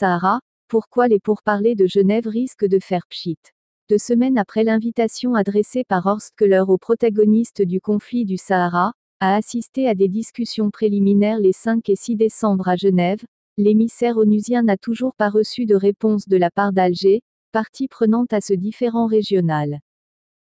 Sahara, pourquoi les pourparlers de Genève risquent de faire pchit. 2 semaines après l'invitation adressée par Horst Köhler aux protagonistes du conflit du Sahara, à assister à des discussions préliminaires les 5 et 6 décembre à Genève, l'émissaire onusien n'a toujours pas reçu de réponse de la part d'Alger, partie prenante à ce différend régional.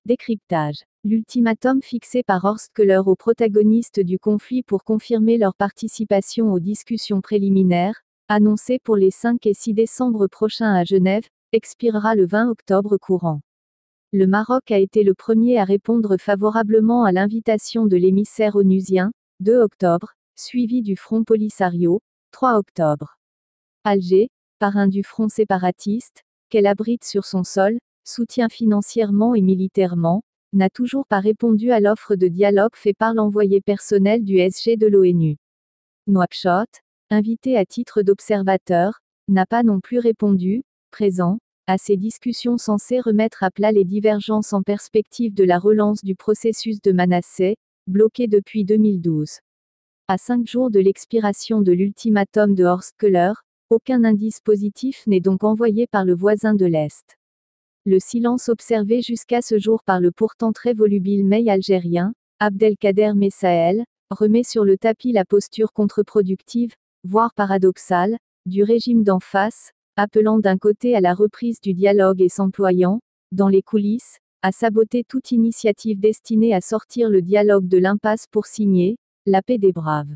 Décryptage. L'ultimatum fixé par Horst Köhler aux protagonistes du conflit pour confirmer leur participation aux discussions préliminaires, annoncées pour les 5 et 6 décembre prochains à Genève, expirera le 20 octobre courant. Le Maroc a été le premier à répondre favorablement à l'invitation de l'émissaire onusien, 2 octobre, suivi du Front Polisario, 3 octobre. Alger, parrain du front séparatiste, qu'elle abrite sur son sol, soutient financièrement et militairement, n'a toujours pas répondu à l'offre de dialogue faite par l'envoyé personnel du SG de l'ONU. Nouakchott, invité à titre d'observateur, n'a pas non plus répondu, présent, à ces discussions censées remettre à plat les divergences en perspective de la relance du processus de Manassé, bloqué depuis 2012. À 5 jours de l'expiration de l'ultimatum de Horst Köhler, aucun indice positif n'est donc envoyé par le voisin de l'Est. Le silence observé jusqu'à ce jour par le pourtant très volubile Mey algérien, Abdelkader Messaël, remet sur le tapis la posture contre-productive, voire paradoxale, du régime d'en face, appelant d'un côté à la reprise du dialogue et s'employant, dans les coulisses, à saboter toute initiative destinée à sortir le dialogue de l'impasse pour signer la paix des braves.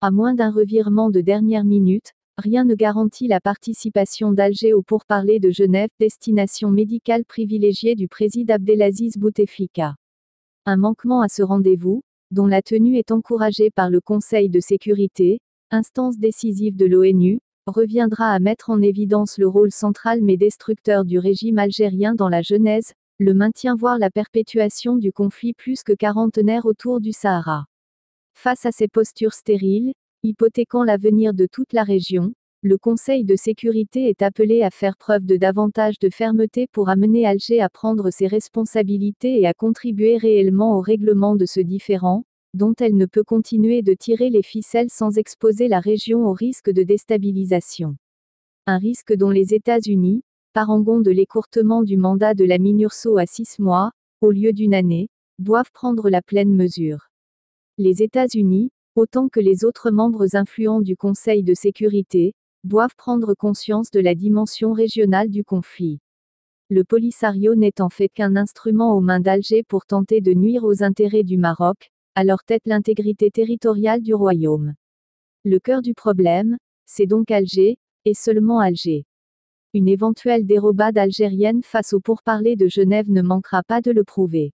À moins d'un revirement de dernière minute, rien ne garantit la participation d'Alger aux pourparlers de Genève, destination médicale privilégiée du président Abdelaziz Bouteflika. Un manquement à ce rendez-vous, dont la tenue est encouragée par le Conseil de sécurité, instance décisive de l'ONU, reviendra à mettre en évidence le rôle central mais destructeur du régime algérien dans la genèse, le maintien voire la perpétuation du conflit plus que quarantenaire autour du Sahara. Face à ces postures stériles, hypothéquant l'avenir de toute la région, le Conseil de sécurité est appelé à faire preuve de davantage de fermeté pour amener Alger à prendre ses responsabilités et à contribuer réellement au règlement de ce différend, dont elle ne peut continuer de tirer les ficelles sans exposer la région au risque de déstabilisation. Un risque dont les États-Unis, parangon de l'écourtement du mandat de la MINURSO à 6 mois, au lieu d'1 année, doivent prendre la pleine mesure. Les États-Unis, autant que les autres membres influents du Conseil de sécurité, doivent prendre conscience de la dimension régionale du conflit. Le Polisario n'est en fait qu'un instrument aux mains d'Alger pour tenter de nuire aux intérêts du Maroc, à leur tête l'intégrité territoriale du royaume. Le cœur du problème, c'est donc Alger, et seulement Alger. Une éventuelle dérobade algérienne face aux pourparlers de Genève ne manquera pas de le prouver.